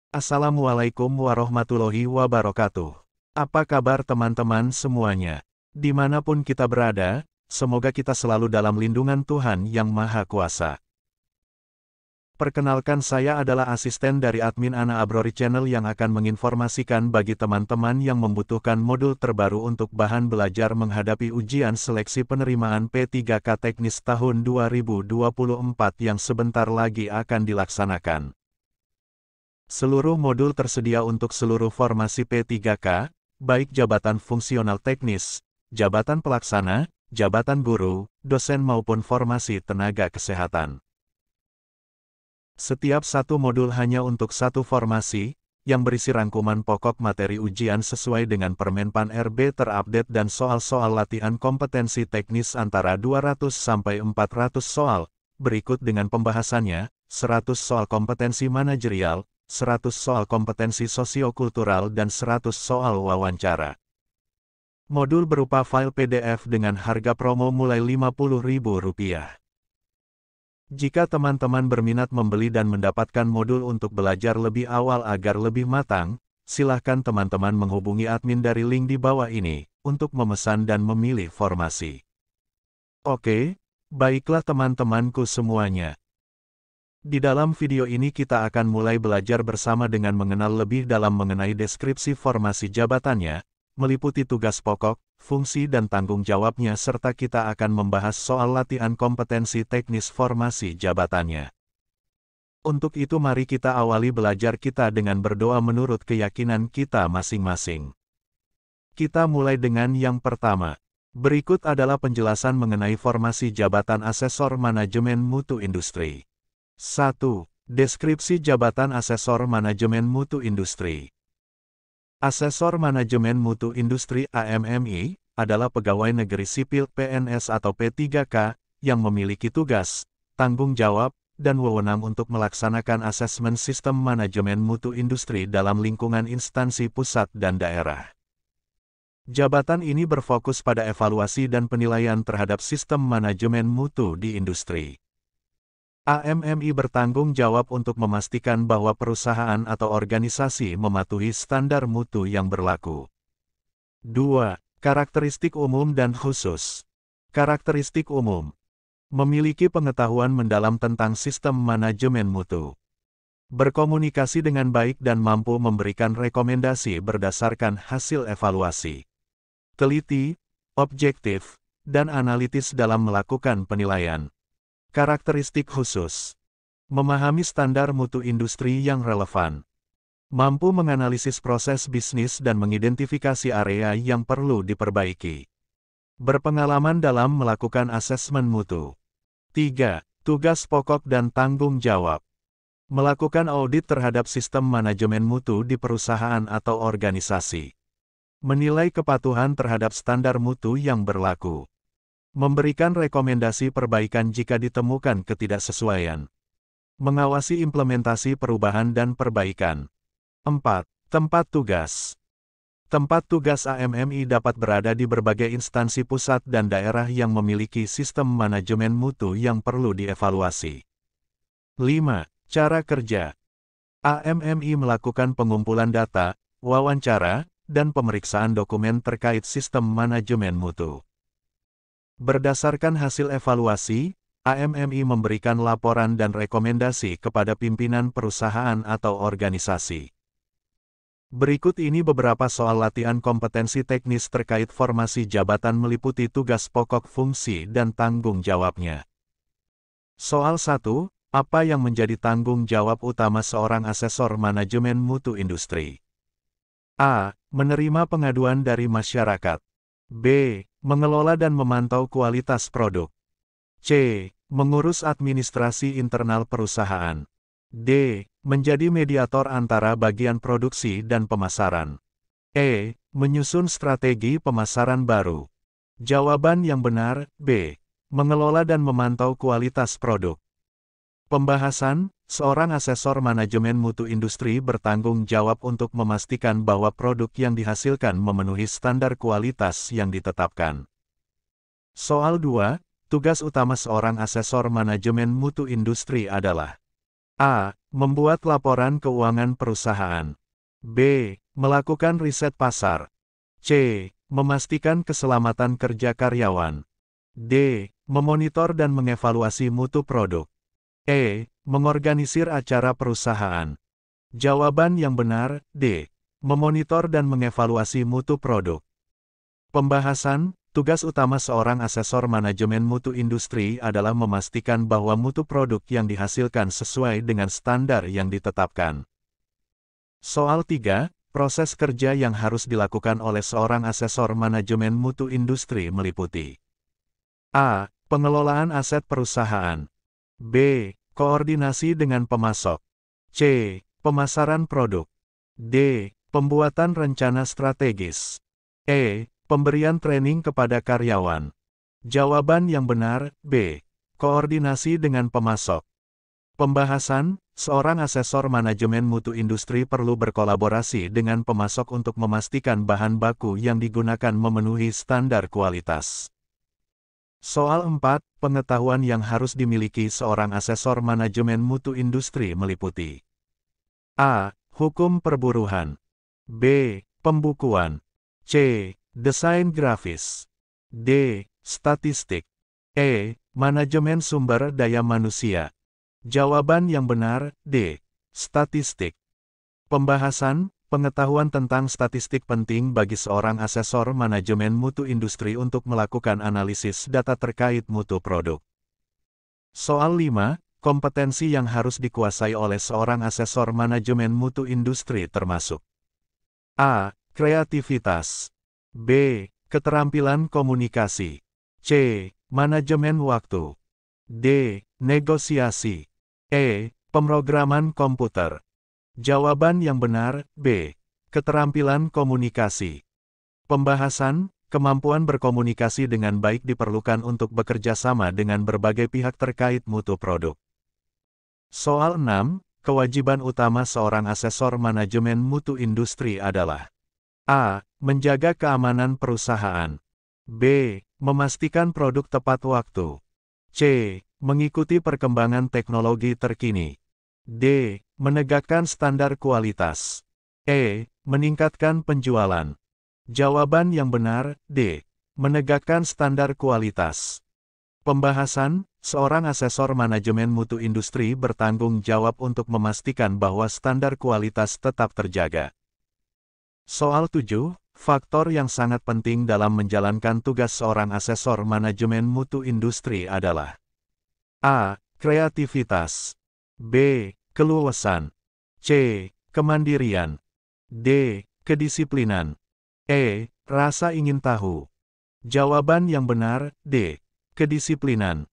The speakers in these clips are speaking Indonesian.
Assalamualaikum warahmatullahi wabarakatuh. Apa kabar teman-teman semuanya? Dimanapun kita berada, semoga kita selalu dalam lindungan Tuhan Yang Maha Kuasa. Perkenalkan, saya adalah asisten dari admin Ana Abrori Channel yang akan menginformasikan bagi teman-teman yang membutuhkan modul terbaru untuk bahan belajar menghadapi ujian seleksi penerimaan P3K Teknis tahun 2024 yang sebentar lagi akan dilaksanakan. Seluruh modul tersedia untuk seluruh formasi P3K, baik jabatan fungsional teknis, jabatan pelaksana, jabatan guru, dosen maupun formasi tenaga kesehatan. Setiap satu modul hanya untuk satu formasi, yang berisi rangkuman pokok materi ujian sesuai dengan Permenpan RB terupdate dan soal-soal latihan kompetensi teknis antara 200 sampai 400 soal, berikut dengan pembahasannya, 100 soal kompetensi manajerial, 100 soal kompetensi sosiokultural dan 100 soal wawancara. Modul berupa file PDF dengan harga promo mulai Rp50.000. Jika teman-teman berminat membeli dan mendapatkan modul untuk belajar lebih awal agar lebih matang, silahkan teman-teman menghubungi admin dari link di bawah ini, untuk memesan dan memilih formasi. Oke, baiklah teman-temanku semuanya. Di dalam video ini kita akan mulai belajar bersama dengan mengenal lebih dalam mengenai deskripsi formasi jabatannya, meliputi tugas pokok, fungsi dan tanggung jawabnya serta kita akan membahas soal latihan kompetensi teknis formasi jabatannya. Untuk itu mari kita awali belajar kita dengan berdoa menurut keyakinan kita masing-masing. Kita mulai dengan yang pertama. Berikut adalah penjelasan mengenai formasi jabatan asesor manajemen mutu industri. 1. Deskripsi jabatan asesor manajemen mutu industri. Asesor manajemen mutu industri (AMMI) adalah pegawai negeri sipil PNS atau P3K yang memiliki tugas, tanggung jawab, dan wewenang untuk melaksanakan asesmen sistem manajemen mutu industri dalam lingkungan instansi pusat dan daerah. Jabatan ini berfokus pada evaluasi dan penilaian terhadap sistem manajemen mutu di industri. AMMI bertanggung jawab untuk memastikan bahwa perusahaan atau organisasi mematuhi standar mutu yang berlaku. 2. Karakteristik umum dan khusus. Karakteristik umum. Memiliki pengetahuan mendalam tentang sistem manajemen mutu. Berkomunikasi dengan baik dan mampu memberikan rekomendasi berdasarkan hasil evaluasi. Teliti, objektif, dan analitis dalam melakukan penilaian. Karakteristik khusus. Memahami standar mutu industri yang relevan. Mampu menganalisis proses bisnis dan mengidentifikasi area yang perlu diperbaiki. Berpengalaman dalam melakukan asesmen mutu. 3. Tugas pokok dan tanggung jawab. Melakukan audit terhadap sistem manajemen mutu di perusahaan atau organisasi. Menilai kepatuhan terhadap standar mutu yang berlaku. Memberikan rekomendasi perbaikan jika ditemukan ketidaksesuaian. Mengawasi implementasi perubahan dan perbaikan. 4. Tempat tugas. Tempat tugas AMMI dapat berada di berbagai instansi pusat dan daerah yang memiliki sistem manajemen mutu yang perlu dievaluasi. 5. Cara kerja. AMMI melakukan pengumpulan data, wawancara, dan pemeriksaan dokumen terkait sistem manajemen mutu. Berdasarkan hasil evaluasi, AMMI memberikan laporan dan rekomendasi kepada pimpinan perusahaan atau organisasi. Berikut ini beberapa soal latihan kompetensi teknis terkait formasi jabatan meliputi tugas pokok, fungsi, dan tanggung jawabnya. Soal 1. Apa yang menjadi tanggung jawab utama seorang asesor manajemen mutu industri? A. Menerima pengaduan dari masyarakat. B. Mengelola dan memantau kualitas produk. C. Mengurus administrasi internal perusahaan. D. Menjadi mediator antara bagian produksi dan pemasaran. E. Menyusun strategi pemasaran baru. Jawaban yang benar, B. Mengelola dan memantau kualitas produk. Pembahasan, seorang asesor manajemen mutu industri bertanggung jawab untuk memastikan bahwa produk yang dihasilkan memenuhi standar kualitas yang ditetapkan. Soal 2, tugas utama seorang asesor manajemen mutu industri adalah A. Membuat laporan keuangan perusahaan. B. Melakukan riset pasar. C. Memastikan keselamatan kerja karyawan. D. Memonitor dan mengevaluasi mutu produk. E. Mengorganisir acara perusahaan. Jawaban yang benar, D. Memonitor dan mengevaluasi mutu produk. Pembahasan, tugas utama seorang asesor manajemen mutu industri adalah memastikan bahwa mutu produk yang dihasilkan sesuai dengan standar yang ditetapkan. Soal 3, proses kerja yang harus dilakukan oleh seorang asesor manajemen mutu industri meliputi A. Pengelolaan aset perusahaan. B. Koordinasi dengan pemasok. C. Pemasaran produk. D. Pembuatan rencana strategis. E. Pemberian training kepada karyawan. Jawaban yang benar, B. Koordinasi dengan pemasok. Pembahasan, seorang asesor manajemen mutu industri perlu berkolaborasi dengan pemasok untuk memastikan bahan baku yang digunakan memenuhi standar kualitas. Soal 4, pengetahuan yang harus dimiliki seorang asesor manajemen mutu industri meliputi A. Hukum perburuhan. B. Pembukuan. C. Desain grafis. D. Statistik. E. Manajemen sumber daya manusia. Jawaban yang benar, D. Statistik. Pembahasan, pengetahuan tentang statistik penting bagi seorang asesor manajemen mutu industri untuk melakukan analisis data terkait mutu produk. Soal 5, kompetensi yang harus dikuasai oleh seorang asesor manajemen mutu industri termasuk A. Kreativitas. B. Keterampilan komunikasi. C. Manajemen waktu. D. Negosiasi. E. Pemrograman komputer. Jawaban yang benar, B. Keterampilan komunikasi. Pembahasan, kemampuan berkomunikasi dengan baik diperlukan untuk bekerja sama dengan berbagai pihak terkait mutu produk. Soal 6, kewajiban utama seorang asesor manajemen mutu industri adalah A. Menjaga keamanan perusahaan. B. Memastikan produk tepat waktu. C. Mengikuti perkembangan teknologi terkini. D. Menegakkan standar kualitas. E. Meningkatkan penjualan. Jawaban yang benar, D. Menegakkan standar kualitas. Pembahasan, seorang asesor manajemen mutu industri bertanggung jawab untuk memastikan bahwa standar kualitas tetap terjaga. Soal 7, faktor yang sangat penting dalam menjalankan tugas seorang asesor manajemen mutu industri adalah A. Kreativitas. B. Keluasan. C. Kemandirian. D. Kedisiplinan. E. Rasa ingin tahu. Jawaban yang benar, D. Kedisiplinan.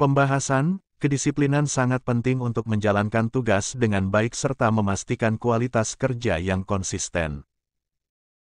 Pembahasan, kedisiplinan sangat penting untuk menjalankan tugas dengan baik serta memastikan kualitas kerja yang konsisten.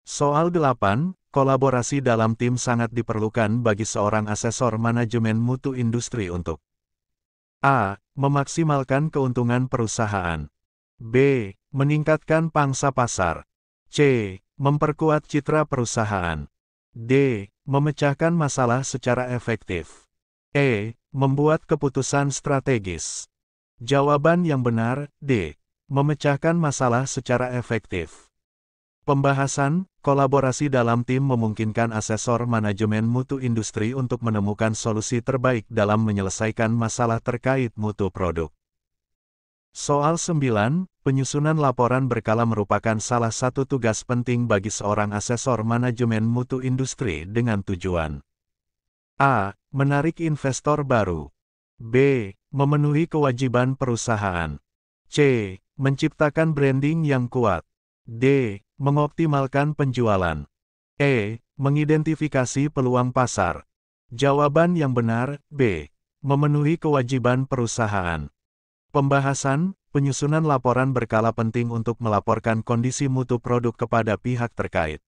Soal 8, kolaborasi dalam tim sangat diperlukan bagi seorang asesor manajemen mutu industri untuk A. Memaksimalkan keuntungan perusahaan. B. Meningkatkan pangsa pasar. C. Memperkuat citra perusahaan. D. Memecahkan masalah secara efektif. E. Membuat keputusan strategis. Jawaban yang benar, D. Memecahkan masalah secara efektif. Pembahasan, kolaborasi dalam tim memungkinkan asesor manajemen mutu industri untuk menemukan solusi terbaik dalam menyelesaikan masalah terkait mutu produk. Soal 9, penyusunan laporan berkala merupakan salah satu tugas penting bagi seorang asesor manajemen mutu industri dengan tujuan A. Menarik investor baru. B. Memenuhi kewajiban perusahaan. C. Menciptakan branding yang kuat. D. Mengoptimalkan penjualan. E. Mengidentifikasi peluang pasar. Jawaban yang benar, B. Memenuhi kewajiban perusahaan. Pembahasan, penyusunan laporan berkala penting untuk melaporkan kondisi mutu produk kepada pihak terkait.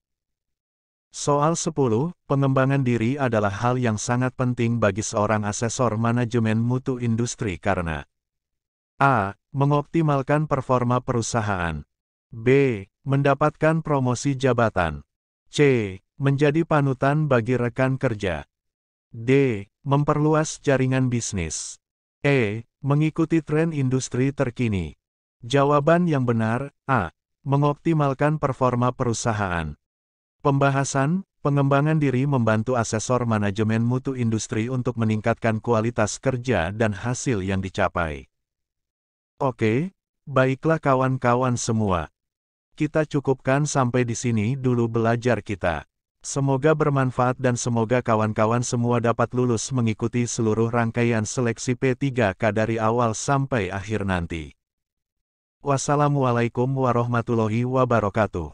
Soal 10, pengembangan diri adalah hal yang sangat penting bagi seorang asesor manajemen mutu industri karena A. Mengoptimalkan performa perusahaan. B. Mendapatkan promosi jabatan. C. Menjadi panutan bagi rekan kerja. D. Memperluas jaringan bisnis. E. Mengikuti tren industri terkini. Jawaban yang benar, A. Mengoptimalkan performa perusahaan. Pembahasan, pengembangan diri membantu asesor manajemen mutu industri untuk meningkatkan kualitas kerja dan hasil yang dicapai. Oke, baiklah kawan-kawan semua. Kita cukupkan sampai di sini dulu belajar kita. Semoga bermanfaat dan semoga kawan-kawan semua dapat lulus mengikuti seluruh rangkaian seleksi P3K dari awal sampai akhir nanti. Wassalamualaikum warahmatullahi wabarakatuh.